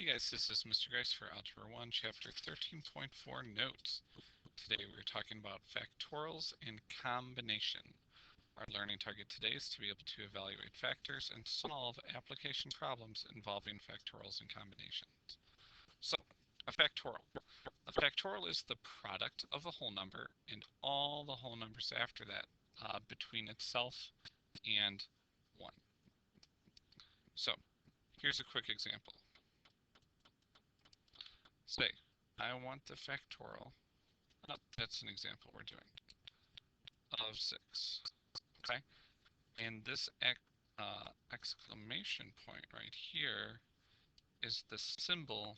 Hey guys, this is Mr. Grice for Algebra 1, Chapter 13.4 Notes. Today we're talking about factorials and combination. Our learning target today is to be able to evaluate factors and solve application problems involving factorials and combinations. So, a factorial. A factorial is the product of a whole number and all the whole numbers after that between itself and 1. So, here's a quick example. Say, I want the factorial, that's an example we're doing, of 6, okay? And this exclamation point right here is the symbol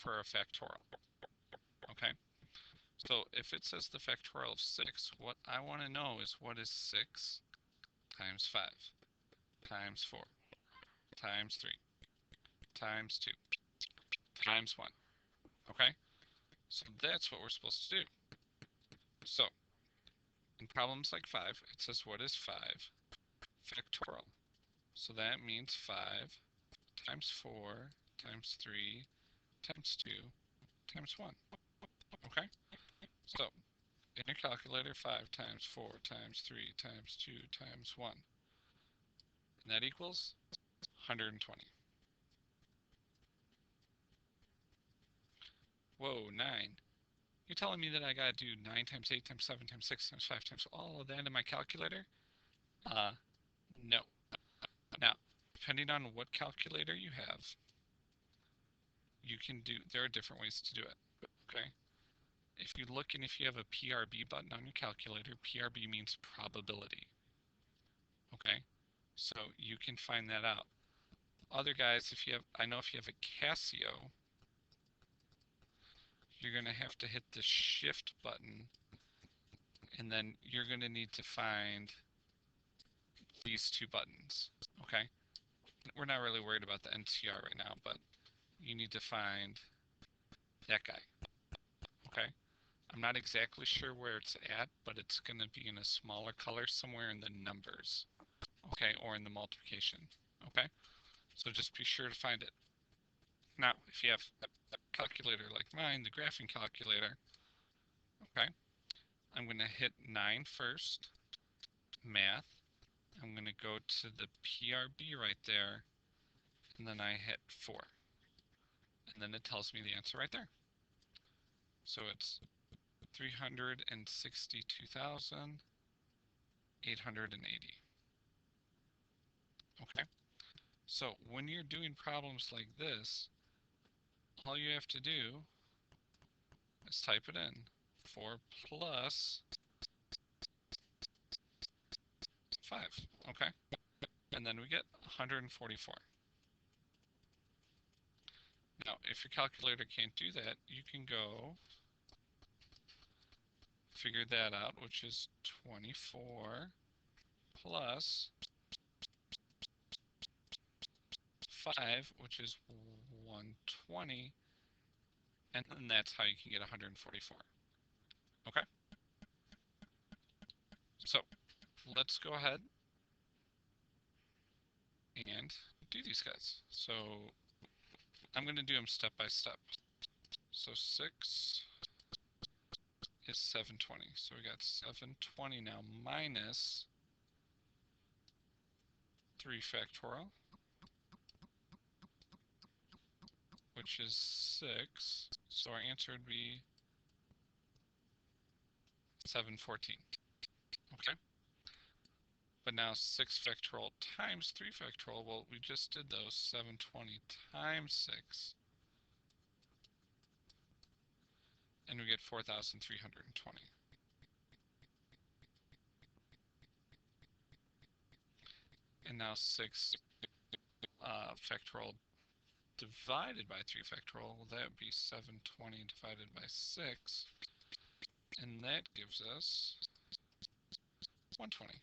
for a factorial, okay? So if it says the factorial of 6, what I want to know is what is 6 times 5 times 4 times 3 times 2 times 1, okay? So that's what we're supposed to do. So in problems like 5, it says what is 5 factorial. So that means 5 times 4 times 3 times 2 times 1. Okay? So in your calculator, 5 times 4 times 3 times 2 times 1. And that equals 120. Whoa, 9. You're telling me that I gotta do 9 times 8 times 7 times 6 times 5 times all of that in my calculator? No. Now, depending on what calculator you have, you can do, there are different ways to do it, okay? If you look and if you have a PRB button on your calculator, PRB means probability, okay? So you can find that out. Other guys, if you have, I know if you have a Casio, you're gonna have to hit the shift button and then you're gonna need to find these two buttons, okay? We're not really worried about the NCR right now, but you need to find that guy, okay? I'm not exactly sure where it's at, but it's going to be in a smaller color somewhere in the numbers, okay, or in the multiplication, okay? So just be sure to find it. Now, if you have a calculator like mine, the graphing calculator, okay, I'm going to hit 9 first, math. I'm going to go to the PRB right there, and then I hit 4. And then it tells me the answer right there. So it's 362,880. Okay? So when you're doing problems like this, all you have to do is type it in. 4 plus 5. Okay? And then we get 144. Now, if your calculator can't do that, you can go figure that out, which is 24 plus 5, which is 120, and then that's how you can get 144. Okay? So, let's go ahead and do these guys. So, I'm going to do them step by step. So 6 is 720. So we got 720 now minus 3 factorial, which is 6. So our answer would be 714. Okay? But now 6 factorial times 3 factorial, well, we just did those. 720 times 6. And we get 4,320. And now 6 factorial divided by 3 factorial, well, that would be 720 divided by 6. And that gives us 120.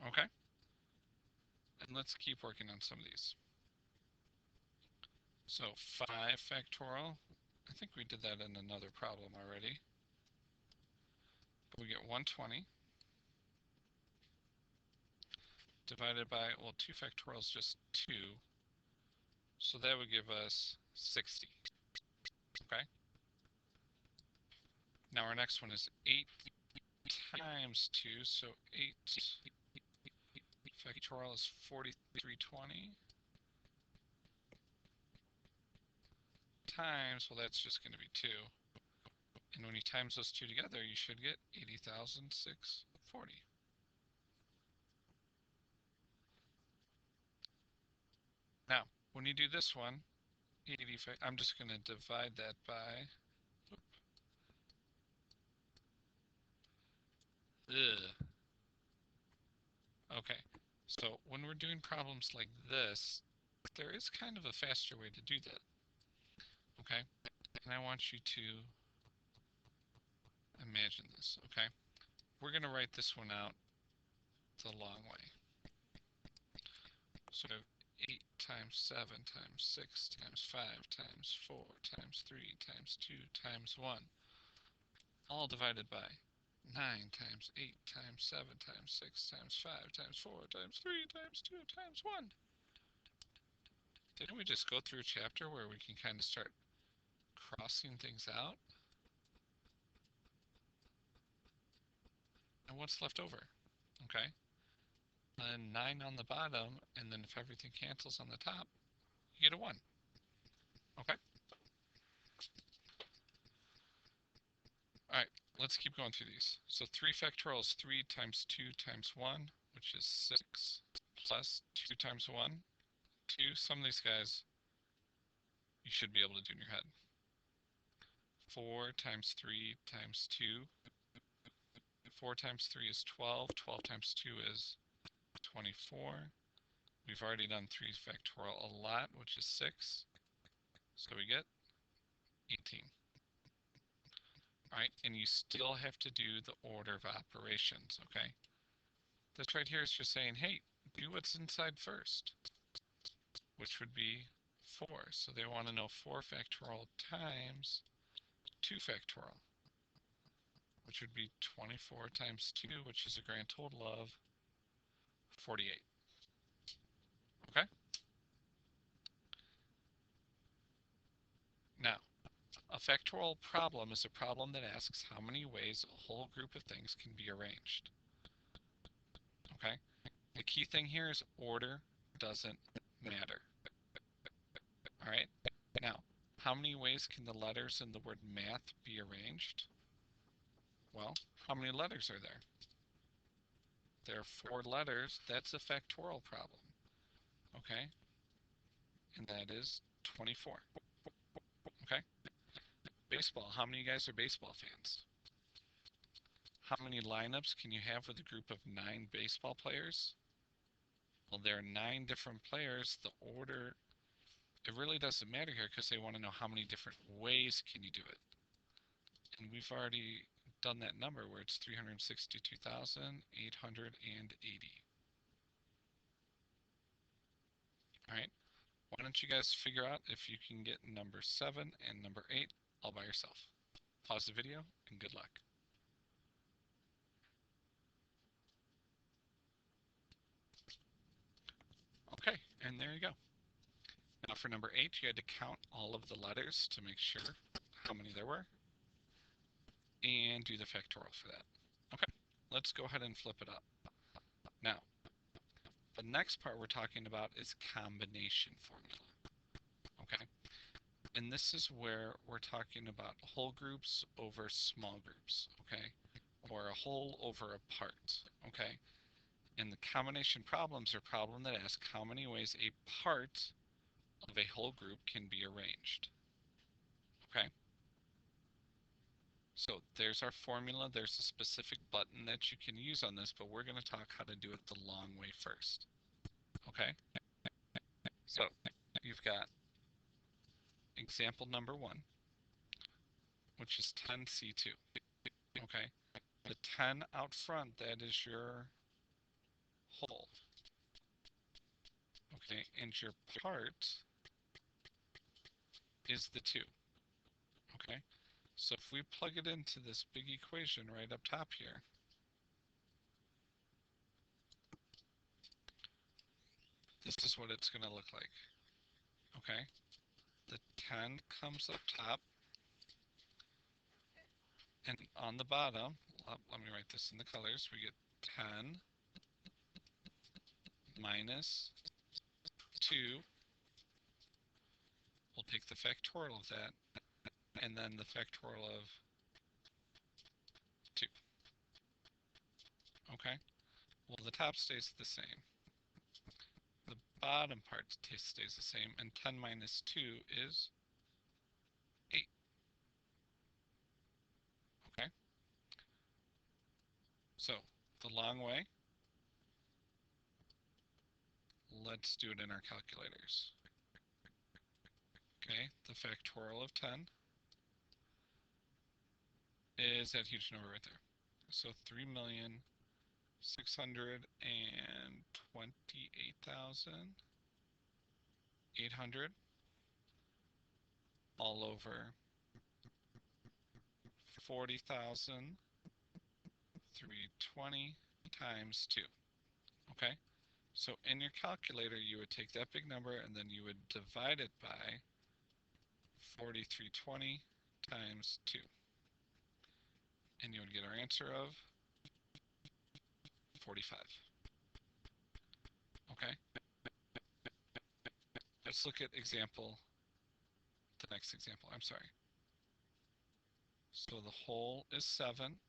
Okay? And let's keep working on some of these. So 5 factorial, I think we did that in another problem already. But we get 120 divided by, well, 2 factorial is just 2. So that would give us 60. Okay? Now our next one is 8 times 2, so 8 factorial is 4320 times, well, that's just going to be 2. And when you times those two together, you should get 80,640. Now, when you do this one, 85, I'm just going to divide that by, ugh. Okay, so when we're doing problems like this, there is kind of a faster way to do that. Okay, and I want you to imagine this, okay? We're going to write this one out the long way. So 8 times 7 times 6 times 5 times 4 times 3 times 2 times 1, all divided by 9 times 8 times 7 times 6 times 5 times 4 times 3 times 2 times 1. Didn't we just go through a chapter where we can kind of start crossing things out? And what's left over? Okay. And 9 on the bottom, and then if everything cancels on the top, you get a 1. Okay? All right, let's keep going through these. So 3 factorial is 3 times 2 times 1, which is 6, plus 2 times 1, 2. Some of these guys you should be able to do in your head. 4 times 3 times 2. 4 times 3 is 12. 12 times 2 is 24. We've already done 3 factorial a lot, which is 6. So we get 18. All right, and you still have to do the order of operations, okay? This right here is just saying, hey, do what's inside first, which would be 4. So they want to know 4 factorial times 2 factorial, which would be 24 times 2, which is a grand total of 48. Okay? Now, a factorial problem is a problem that asks how many ways a whole group of things can be arranged. Okay? The key thing here is order doesn't matter. All right? Now, how many ways can the letters in the word math be arranged? Well, how many letters are there? There are 4 letters. That's a factorial problem. Okay? And that is 24. Okay? Baseball. How many of you guys are baseball fans? How many lineups can you have with a group of 9 baseball players? Well, there are 9 different players. The order, it really doesn't matter here because they want to know how many different ways can you do it. And we've already done that number where it's 362,880. All right. Why don't you guys figure out if you can get number 7 and number 8 all by yourself. Pause the video and good luck. Okay, and there you go. Now for number 8, you had to count all of the letters to make sure how many there were and do the factorial for that. Okay, let's go ahead and flip it up. Now, the next part we're talking about is combination formula. Okay, and this is where we're talking about whole groups over small groups, okay, or a whole over a part, okay. And the combination problems are problems that ask how many ways a part of a whole group can be arranged. Okay? So there's our formula. There's a specific button that you can use on this, but we're going to talk how to do it the long way first. Okay? So you've got example number 1, which is 10C2. Okay? The 10 out front, that is your whole. Okay? And your part is the 2. Okay? So if we plug it into this big equation right up top here, this is what it's going to look like. Okay? The 10 comes up top, and on the bottom, let me write this in the colors, we get 10 minus 2. We'll take the factorial of that, and then the factorial of 2. Okay? Well, the top stays the same. The bottom part stays the same, and 10 minus 2 is 8. Okay? So, the long way, let's do it in our calculators. Okay, the factorial of 10 is that huge number right there. So 3,628,800 all over 40,320 times 2. Okay? So in your calculator, you would take that big number and then you would divide it by 4,320 times 2. And you would get our answer of 45. Okay? Let's look at the next example, I'm sorry. So the whole is 7.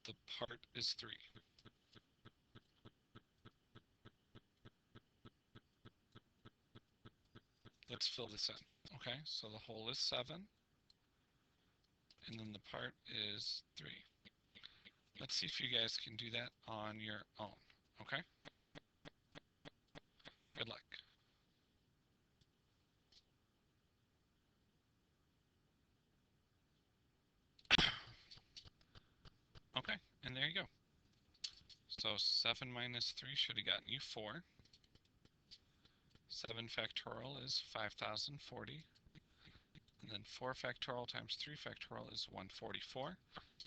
The part is 3. Let's fill this in. Okay, so the whole is 7. And then the part is 3. Let's see if you guys can do that on your own. Okay? Good luck. Okay, and there you go. So 7 minus 3 should have gotten you 4. 7 factorial is 5,040. And then 4 factorial times 3 factorial is 144.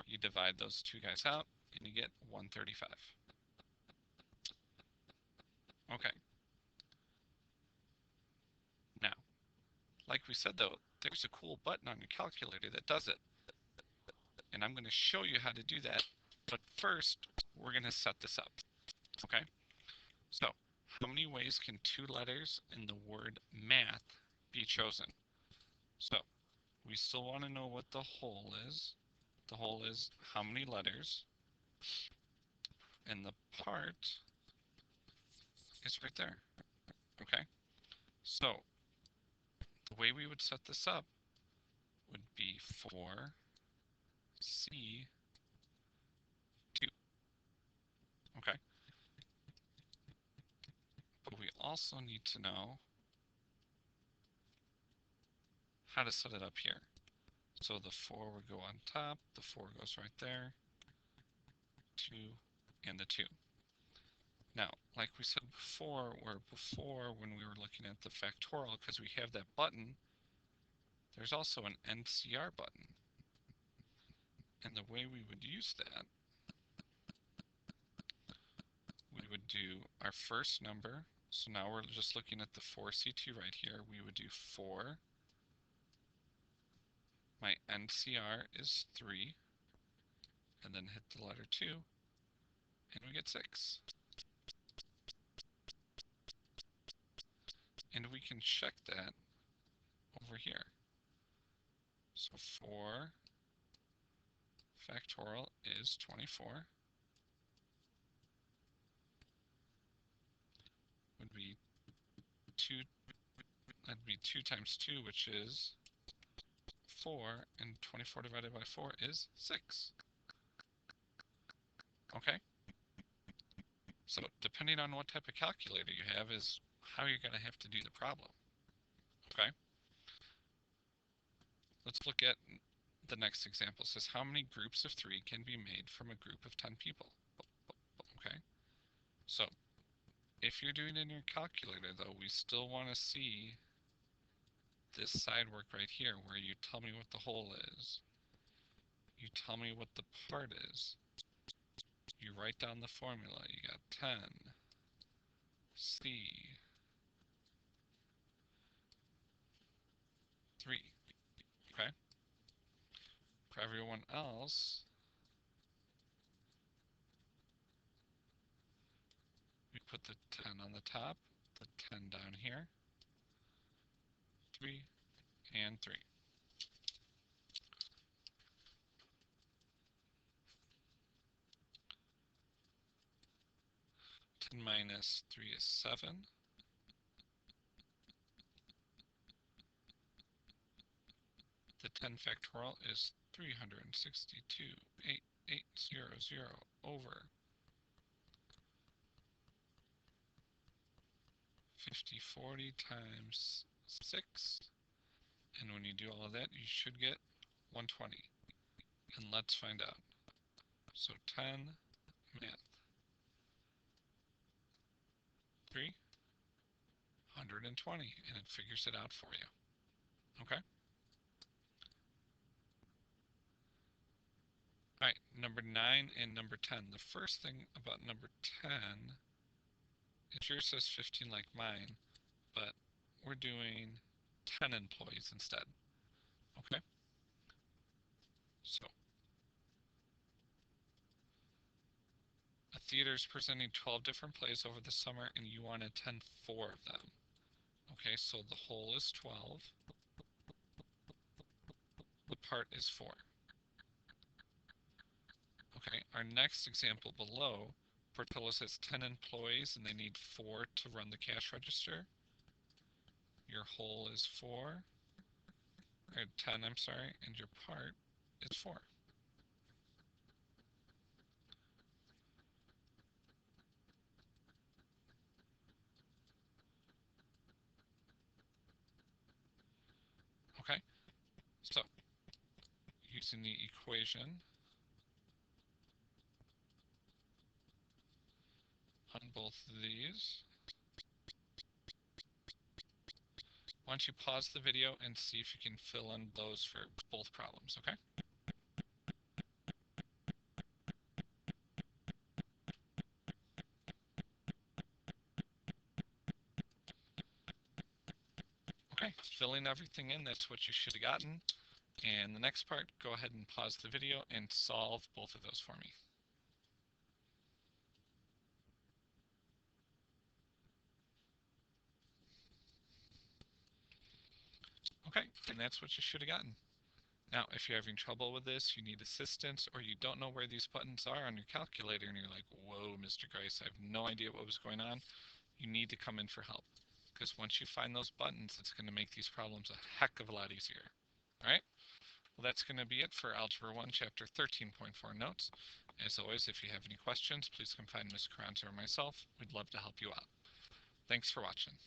You divide those two guys out, and you get 135. Okay. Now, like we said though, there's a cool button on your calculator that does it. And I'm going to show you how to do that. But first, we're going to set this up. Okay? So, how many ways can 2 letters in the word math be chosen? So, we still want to know what the whole is. The whole is how many letters. And the part is right there. Okay? So, the way we would set this up would be 4C2. Okay? But we also need to know how to set it up here. So the 4 would go on top, the 4 goes right there, 2, and the 2. Now, like we said before, when we were looking at the factorial, because we have that button, there's also an NCR button. And the way we would use that, we would do our first number. So now we're just looking at the 4C2 right here. We would do 4. My NCR is 3. And then hit the letter 2. And we get 6. And we can check that over here. So 4 factorial is 24. Would be 2, that'd be 2 times 2, which is 4, and 24 divided by 4 is 6. Okay? So depending on what type of calculator you have is how you're going to have to do the problem. Okay? Let's look at the next example. It says how many groups of 3 can be made from a group of 10 people? Okay? So if you're doing it in your calculator, though, we still want to see this side work right here where you tell me what the whole is. You tell me what the part is. You write down the formula. You got 10 C, 3. Okay? For everyone else, we put the 10 on the top, the 10 down here, 3, and 3. 10 minus 3 is 7. The 10 factorial is 362,88800 over 5040 times 6. And when you do all of that, you should get 120. And let's find out. So 10 math 3, 120, and it figures it out for you. Okay? All right, number 9 and number 10. The first thing about number 10, it sure says 15 like mine, but we're doing 10 employees instead. Okay? So a theater is presenting 12 different plays over the summer, and you want to attend 4 of them. Okay, so the whole is 12. The part is 4. Okay, our next example below, Portillo's has 10 employees and they need 4 to run the cash register. Your whole is 4, or 10, I'm sorry, and your part is 4. Okay, so using the equation on both of these, why don't you pause the video and see if you can fill in those for both problems, okay? Okay, filling everything in, that's what you should have gotten. And the next part, go ahead and pause the video and solve both of those for me. Okay, and that's what you should have gotten. Now, if you're having trouble with this, you need assistance, or you don't know where these buttons are on your calculator, and you're like, whoa, Mr. Grice, I have no idea what was going on, you need to come in for help. Because once you find those buttons, it's going to make these problems a heck of a lot easier. All right? Well, that's going to be it for Algebra 1, Chapter 13.4 notes. As always, if you have any questions, please come find Ms. Carranza or myself. We'd love to help you out. Thanks for watching.